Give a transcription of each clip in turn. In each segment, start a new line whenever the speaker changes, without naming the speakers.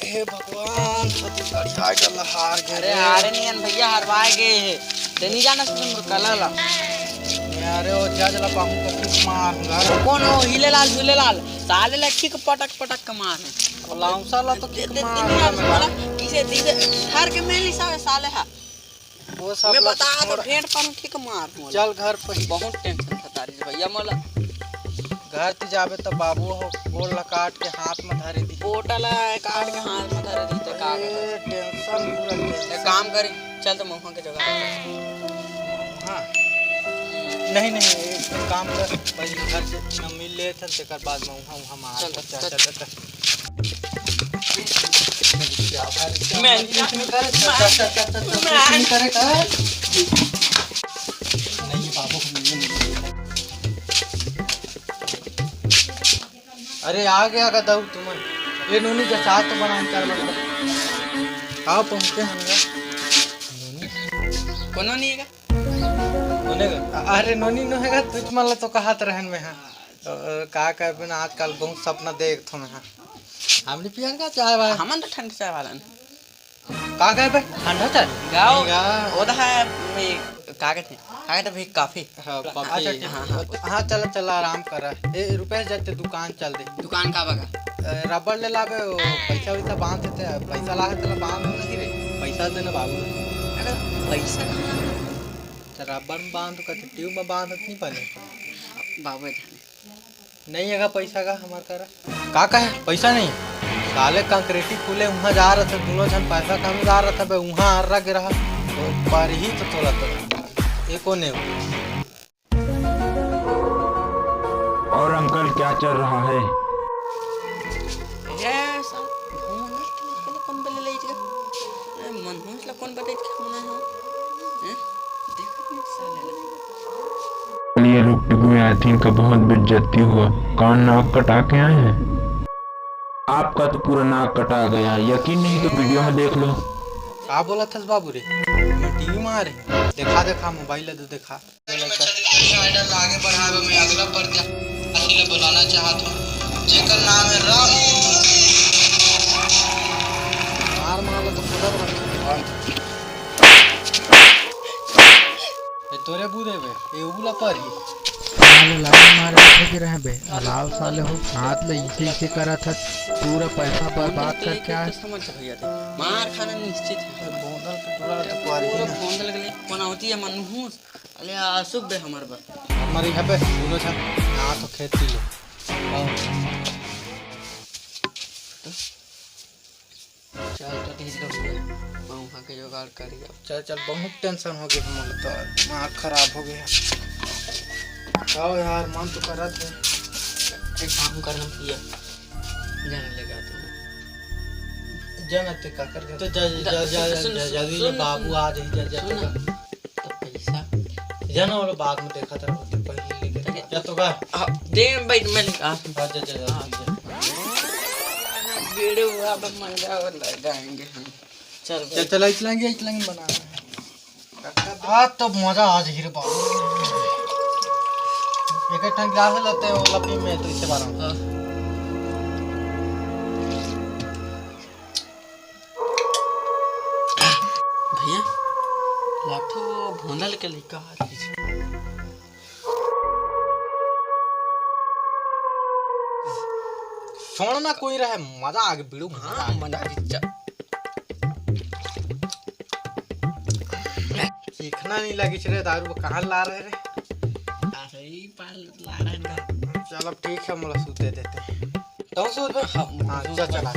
हे भगवान छत्तीसगढ़ी आइडल हार गए।
अरे हारे नहीं भैया, हरवाए गए है ते नहीं जाना तुम कल ला
अरे वो जज ला पाऊं तो किस मार घर
कौन हो हीलेलाल झूलेलाल साले लक्की को पटक पटक के मार
वो लाउंसा ला तो किस मार
वाला किसे दीदे हर के मेली साले है
वो सब
मैं बता तो भेंट पर ठीक मार
चल घर पे।
बहुत टेंशन था तारी भैया मोला
घर ते जाबे तो बाबू हो गोल ला काट के हाथ में धरे दी
बोतल काट के हाथ में धरे दी ते का
टेंशन पूरा
एक काम करी चल तो मौका के जगह
हां नहीं नहीं एक काम कर पहले घर से न मिल ले थे तेकर बाद में हम आ चल
मैं
करे कर नहीं बाबू अरे आ गया का दऊ तुम्हें ये नूनी के साथ तो बना चार बंदा आओ पहुंचे हम
कोनो नहीं है
का अरे नोनी न हैगा तुझ मला तो कहत रहन में हां का कर बिना आजकल बहुत सपना देख थो में हां हमने पियन का चाय वाला
हमन तो ठंड चाय वाला
का कहे बे ठंडा चाय
गाओ ओदा है का कहते तो भाई काफी
हां अच्छा हां चल चल आराम कर ए रुपए जाते दुकान चल दे
दुकान का बगा
रबड़ ले लाबे पैसा वैसा बांध देते पैसा लागे तो बांध नहीं रे पैसा देना बाबू
पैसा
रबड़ में बांध कर ट्यूब में बांध नहीं पड़े
बाबू
नहीं है पैसा का हमार करा का है पैसा नहीं साले कंक्रीटी खुले वहाँ जा रहा था दोनों जन पैसा कम जा रहा था बे वहाँ आ रहा गिरा तो पर ही तो थोड़ा तो एक कोने
और अंकल क्या चल रहा है? ये लोग पिगुए आई थिंक का बहुत बेइज्जती हुआ। कान नाक कटा के आए हैं। आपका तो पूरा नाक कटा गया, यकीन नहीं तो वीडियो में देख लो।
क्या बोला था बाबू रे? मैं टीवी में आ रहे देखा मोबाइल तो देखा आगे बढ़ावे में अगला प्रत्याशी बुलाना चाहत हूं जेकर नाम है रामू मार मार तो खुदा तोरे बूदे बे ए उला पर ही
साले लाइन मारे थे रहे बे अलाव साले हो हाथ ले इसे करा था पूरा पैसा बर्बाद कर क्या
समझ भैया थे मार खाना निश्चित है
बोंदल के टोला तो पारी
पूरा बोंदल के लिए कोना होती है मनहूस अले अशुभ बे हमार बा
हमारी यहाँ पे दोनों छन यहाँ तो खेती लो
चल तो ठीक है वहाँ के जुगाड़ करिए
चल बहुत टेंशन हो गई हमारे तो दिमाग खराब हो गया आओ यार मन तो कर रहा था
एक काम करना भैया जाने लगा तुम
जनते का कर तो जल्दी ये बाबू आ रही जा
तो पैसा
जाना वाला बाद में देखा था पहले लेके जा तो का
दे भाई मैं आ
जा
वीडियो अब मंगा और लगाएंगे हम
चल इतलाएंगे बनाना आज तो मजा आ जाए रे बाबू एक ठन गिलास लेते हैं वो लपी में तो इससे बना
भैया लाठो भोंदल के लेका
छोड़ना कोई रहे मजा आ गया वीडियो
मजा
सीखना नहीं लगी रे दारू कहाँ ला रहे रे
सही पाल ला रहे हैं
चलो ठीक है मोला सूते देते तो सूत पे हां चला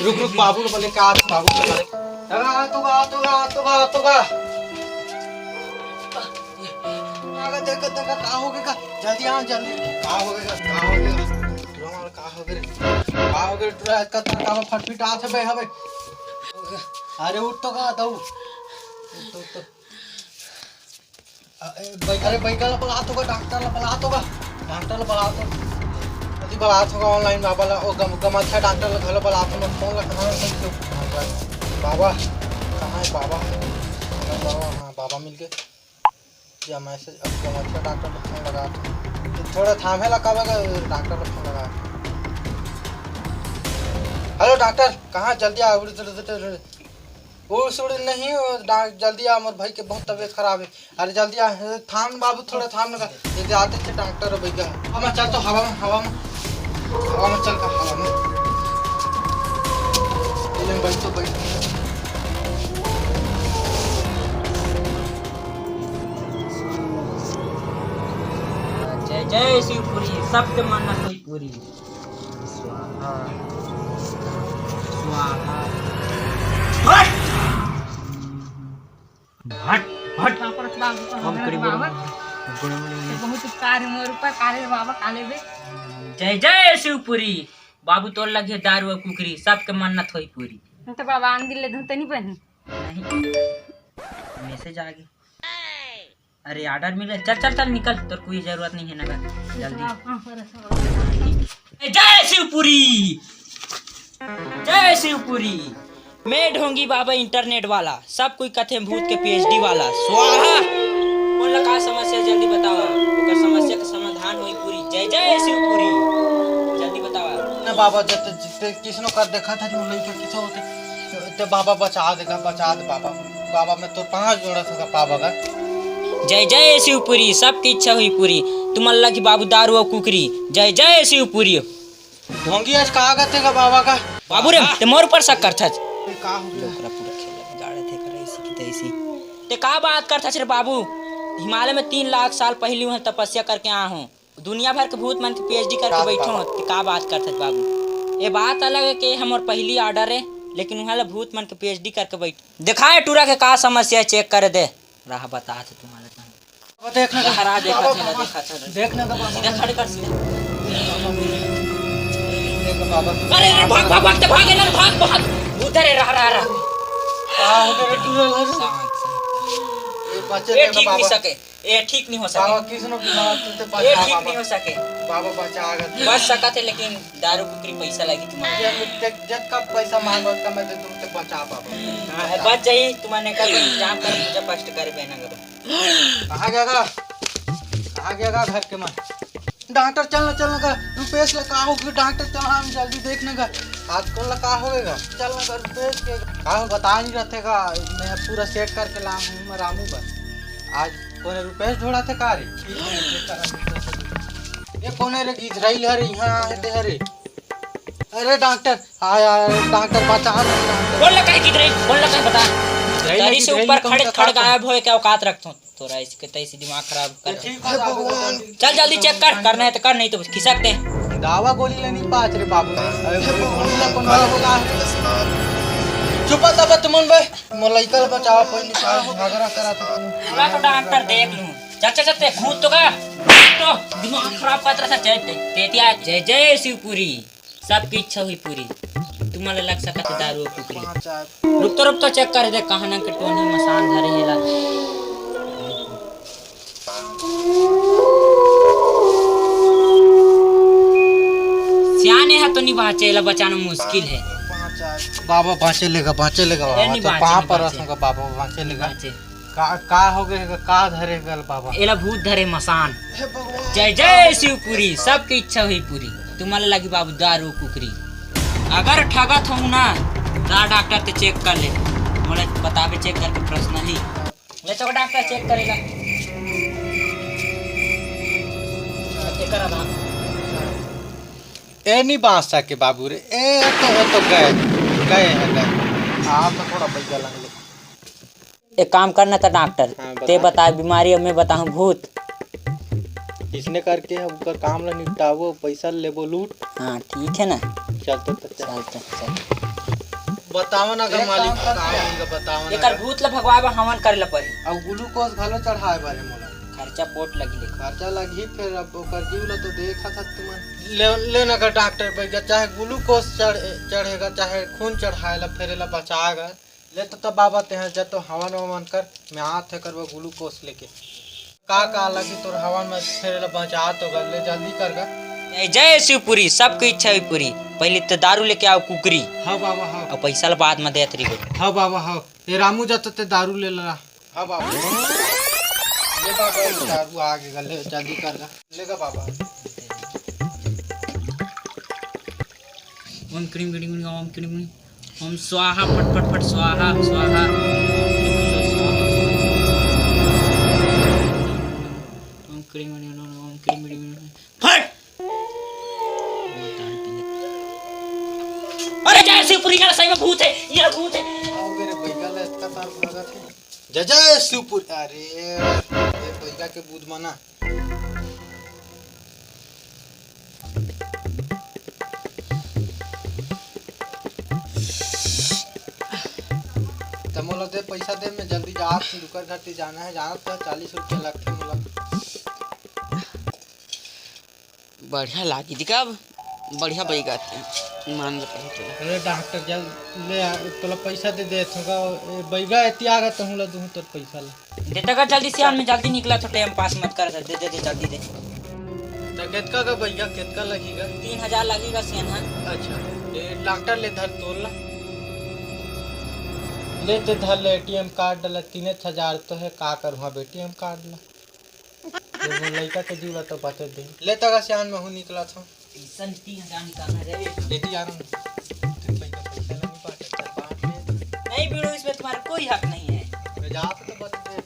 रुक बाबू बोले का बाबू देख का हो गया जल्दी आ जल्दी का हो गया ट्रैक का का फटफट आ बे हवे अरे उठ तो का दऊ तो अरे बैकल बुला तो डॉक्टर बुला तो जल्दी बुला तो ऑनलाइन बाबा ओ गम अच्छा डॉक्टर घर बुला तो फोन लगा बाबा कहाँ है बाबा? बाबा हाँ बाबा मिल गए। या मैसेज अब अच्छा डॉक्टर को फोन लगा थोड़ा थामे लगा डॉक्टर को फोन लगा। हेलो डॉक्टर कहाँ जल्दी आ वो सुड़ नहीं जल्दी आ मोर भाई के बहुत तबीयत खराब है। अरे जल्दी आ थाम बाबू थोड़ा थाम लगा ये आते थे डॉक्टर भैया। हम चल तो हवा में चल का हवा में बैठ तो बैठ।
जय जय शिवपुरी सबके मन्नत हुई पूरी। स्वाहा स्वाहा हट हट हट हम करीब
बहुत उपकार है मोर ऊपर काले बाबा काले बे।
जय जय शिवपुरी बाबू तोड़ लगे दारू और कुकरी सबके मन्नत हुई पूरी।
तो बाबा आन दिले धोते नहीं बनी
नहीं मैसेज आ गया। अरे ऑर्डर मिले चल चल चल निकल तो कोई जरूरत नहीं है नगर जल्दी। जय शिवपुरी जय शिवपुरी मैं ढोंगी बाबा इंटरनेट वाला सब कोई कथे भूत के पीएचडी वाला स्वाहा कौन का समस्या जल्दी बतावा ओकर समस्या का समाधान होई पूरी। जय जय शिवपुरी जल्दी बतावा
ना बाबा जितने किसनो कर देखा था जो लइके किसो होते तो बाबा बचा दे बाबा। बाबा मैं तो 5 जोड़ा था बाबा का।
जय जय शिवपुरी सबकी इच्छा हुई पूरी तुम अल्लाह की बाबू दारू और कुकरी। जय जय शिवपुरी
ढोंगी आज कहाँ गए का बाबा का
बाबू रे ते मोर ऊपर शक करथा
का हो गया?
पूरा खेल गाड़े थे करे इसी की तैसी ते का बात करथा रे बाबू। हिमालय में 3 लाख साल पहले वहाँ तपस्या करके आया हूँ दुनिया भर के भूत मन के पीएचडी करके बैठो हूँ ते का बात करथा बाबू। ये बात अलग है कि हमार पहली ऑर्डर है लेकिन वहाँ भूत मन के पीएचडी करके बैठ दिखाए टूरा के का समस्या चेक कर दे रहा बता थे तुम्हारे
देखने का
हरा देखा
देखने का
सीधा खड़े कर सीधा
बाबा
अरे भाग भाग भाग भाग ना भाग भाग उधर है रहा
कहाँ हो गया टूरल ये बच्चे
ये
देखो
ठीक नहीं
बाबा
सके ये ठीक नहीं हो
बाबा
सके
किसनो की बात तुमसे
ये
बचा
ठीक नहीं
बाबा
हो सके
बाबा बचा गए।
बच सका थे लेकिन दारू कुकरी पैसा लगी तुम्हारे
जब का पैसा मांगो का मैं दे तुमसे बचा बाबा।
बच जाइए तुम्हारे का इंतजाम कर पूजा पाठ करे बहना करो।
कहाँ गया घर के मन डॉक्टर चलना का रुपेश का का होगा डॉक्टर चल हम जल्दी देखने का आज को लगा होगा चलना का रुपेश के का बता नहीं रहते का मैं पूरा सेट करके ला हूँ मैं रामू बस आज कौन रुपेश ढोड़ा थे का रे ये कौन है रे इजराइल है रे यहाँ आए थे रे। अरे डॉक्टर आया डॉक्टर बचा
बोल लगा बता गाड़ी से ऊपर खड़े गायब होए क्या औकात रखतो थोड़ा इसके तैसे दिमाग खराब कर चल जल्दी चेक कर करना है तो कर नहीं तो खिसकते हैं।
दावा गोली लेनी पाच रे बाबू चुपा तब तुमन बे मोलैका बचावा पहले झगड़ा करा था
पूरा तो डॉक्टर देख लूं चल चल चल भूत तो का तो दिमाग खराब कर रहा था तेतिया। जय जय शिवपुरी सबकी इच्छा हुई पूरी तुम्हारे लग सका तो दारू कुकरी रुक तो चेक कर दे कहां ना के टोनी मसान धरे हेला सियाने है तो नहीं बचाएला बचाना मुश्किल है।
बाबा बाँचे लेगा
नहीं बाँचे,
कहाँ
नहीं
पर
बाँचे।
रहूंगा बाबा बाँचे लेगा
बचे
का हो गया का धरे गल बाबा।
एला भूत धरे मसान। जय जय शिवपुरी सबकी इच्छा हुई पूरी तुम्हारे लगी बाबू दारू कुकरी अगर ठगत हूँ ना दा डॉक्टर ते चेक कर ले मोले बतावे चेक करके प्रश्न ही ले तो डॉक्टर चेक करेगा चेक करा था
ए नहीं बाँच सके बाबू रे ए तो गए आप तो थोड़ा पैसा लगे
एक काम करना था डॉक्टर
हाँ, बता।
ते बता बीमारी और मैं बताऊँ भूत
इसने करके उनका काम ला निपटावो पैसा लेबो लूट।
हाँ ठीक है ना
चलते
चल
बताओ ना अगर मालिक काम होगा बताओ ना
एकर भूत ला भगवाए बा हवन करे ला पड़ी
अब ग्लूकोज घलो चढ़ाए बारे मोला
खर्चा पोट लगी ले
खर्चा लगी फिर अब ओकर जीव ला तो देखा था तुम लेना का डॉक्टर पे चाहे ग्लूकोज चढ़ेगा चाहे खून चढ़ाएला फेरेला बचाएगा ले तो बाबा ते हैं जब तो हवन ववन कर मैं हाथ है करबो ग्लूकोज लेके का लगी तोर हवन में फेरेला बचा तो ले जल्दी कर गा।
जय शिवपुरी सबकी इच्छा हुई पूरी पहले तो दारू लेके आओ कुकरी
हाँ बाबा हाँ
और पैसा ला बाद में देत रही बेटा।
हाँ बाबा हाँ ये रामू जाता ते दारू ले ला। हाँ बाबा ले बाबा ये दारू आ गया ले जल्दी कर ला लेगा बाबा।
ओम क्रीम क्रीम क्रीम ओम क्रीम क्रीम ओम स्वाहा फट फट फट स्वाहा स्वाहा ओम क्रीम क्रीम फट। अरे जय शिवपुरी का सही में भूत है, ये भूत है।
आओ मेरे भैया ले इसका तार लगा थे जय शिवपुर। अरे ये भैया के बूद माना मोला दे पैसा दे मैं जल्दी जा दुकान घाटी जाना है जाना तो 40 रुपया लगते मोला।
बढ़िया लागी दिखा बढ़िया बैगा मान लो
अरे डॉक्टर जल ले तोला पैसा दे दे थोगा बैगा एती आ गत हूं ला दूं तोर पैसा ला
देता कर जल्दी से में जल्दी निकला तो टाइम पास मत कर दे दे दे जल्दी दे।
तो केतका का बैगा केतका लगेगा
3000 लगेगा सियान। हाँ
अच्छा ये डॉक्टर ले धर तोल ला ले ते धर ले एटीएम कार्ड डाला 3000 तो है का कर वहां एटीएम कार्ड ला वो लड़का के जीवा तो बता दे ले तक सियान में हूं निकला था
पैसा 3000 निकालना रे
लेती आ रहा हूं तेरे पैसा पैसा नहीं बांट
नहीं बीड़ो इसमें तुम्हारा कोई हक नहीं है।
मैं जा तो बता दे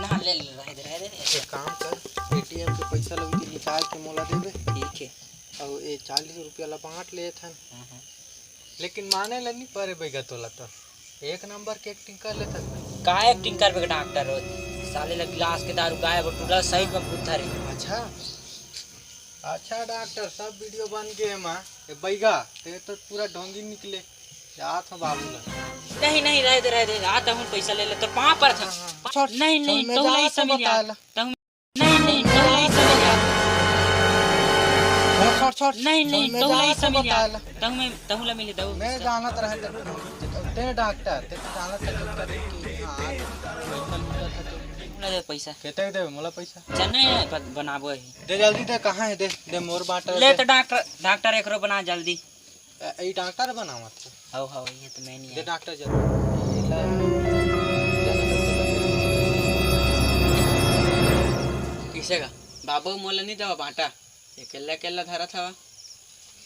ना ले ले रह दे
एक काम कर एटीएम के पैसा लगी निकाल के मोला देबे
ठीक है।
और ये 40 रुपया ला बांट ले था लेकिन माने ला नहीं पारे बैगा तोला तो एक नंबर के एक्टिंग कर लेता
का एक्टिंग करबे डॉक्टर रोज साले ला गिलास के दारू गायब पूरा सही में बुद्धा रे।
अच्छा अच्छा डॉक्टर सब वीडियो बन गए मां ये बैगा ते तो पूरा ढोंगी निकले जात हो बाबू ला
नहीं नहीं रह दे आता हूं पैसा ले ले तो पां पर था नहीं नहीं तो ले समझ आ तुम नहीं नहीं तो ले समझ आ
छोड़
नहीं नहीं तो ले समझ आ तुम ला मिले दो
मैं जानत रहे ते डॉक्टर ते तो जानत है कि हां
ना दे पैसा
केते दे मोला पैसा
चने बनाबो ही
दे जल्दी दे कहां है दे मोर बांट
ले तो डॉक्टर एकरो बना जल्दी
ए डॉक्टर बनावत
हां ये तो मैं नहीं
दे डॉक्टर जल्दी
किसे का बाबू मोला नहीं दवा बांटा ये केला केला धरा था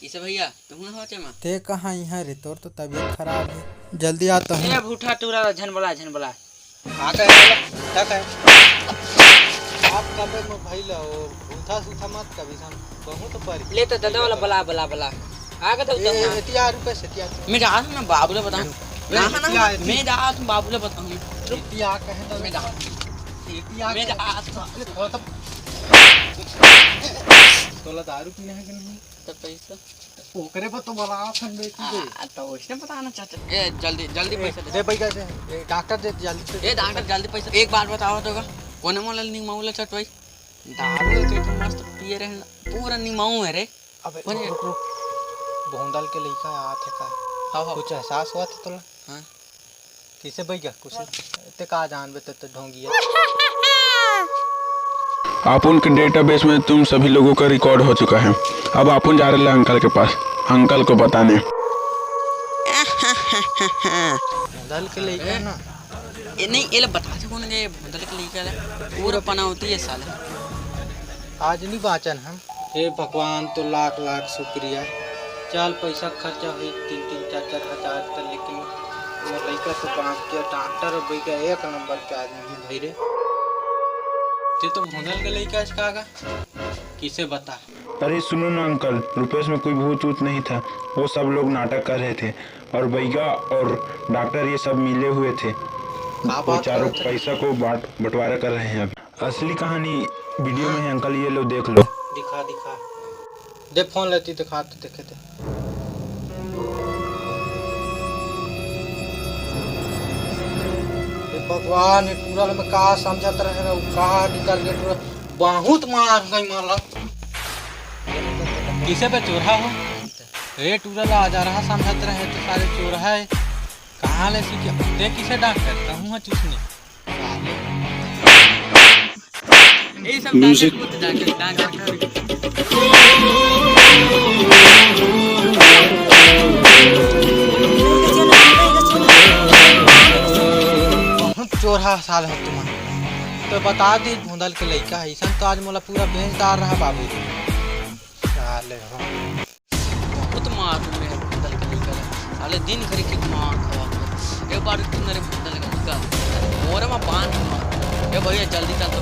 इसे भैया तुम ना होते मां
ते कहां यहां रे तोर तो तबीयत खराब है जल्दी आता हूं
ए भूठा टूरा झनबला
का है आप कबे में भइला ओ भूथा सुथा मत कभी हम बहुत पर
ले तो दादा वाला बला आगे तो
ए 30 रुपए से 30
मैं जा ना बाबू ले बता मैं जा बाबू ले बता
रुपया कहे तो मैं जा
मैं जा
तोला दारू पीना है कि नहीं
तो पैसा
ओकरे पर तो बड़ा फंड बेची दे
तो उसने बताना चाहते ए जल्दी पैसा
दे पैसा दे डॉक्टर दे जल्दी
ए डॉक्टर जल्दी पैसा एक बार बताओ तो का कोने मोला निमाऊ ले चट भाई दारू तो मस्त पिए रहे पूरा निमाऊ है रे
अबे रुक बोंदल के लइका आत है का
हां
कुछ एहसास हुआ था तोला
हां
किसे बैग कुछ ते का जानबे तो ढोंगी
आप उनके डेटाबेस में तुम सभी लोगों का रिकॉर्ड हो चुका है। अब आप जा रहे हैं अंकल के पास अंकल को बताने।
बोंदल के लइका ना
ये नहीं ये बता से कौन ये बदल के लेके पूरा पना होती है साले
आज नहीं बाचन हम हे भगवान तो लाख लाख शुक्रिया चल पैसा खर्चा हुई 3-4 हजार तक लेकिन वो लड़का तो बांट के डॉक्टर और बैठा एक नंबर के आदमी भाई रे ते तो भोंदल के लड़का इसका किसे बता।
अरे सुनो ना अंकल रुपेश में कोई भूत वूत नहीं था वो सब लोग नाटक कर रहे थे और बैगा और डॉक्टर ये सब मिले हुए थे वो चारों पैसा को बंटवारा कर रहे हैं। अब असली कहानी वीडियो में है अंकल ये लो देख लो।
दिखा दे फोन लेती दिखा तो देखे थे भगवान पूरा में कहा समझत रहे ना कहा निकल गए पूरा बहुत मार गई माला किसे पे चोरा हो रे टूरा ला जा रहा समझत रहे तो सारे चोर है कहाँ ले सीखे दे किसे डॉक्टर कहूँ चूसने
ये सब डॉक्टर को तो डॉक्टर
रहा साल हो तुम तो बता दी भूंदल के लड़का है ऐसा तो आज मोला पूरा बेच डाल रहा बाबू साले हो
बहुत मार मेरे भूतल का निकल साले दिन खरी के मार खवा एक बार तुम मेरे भूतल का निकल और मैं बांध मार ए भैया जल्दी चल तो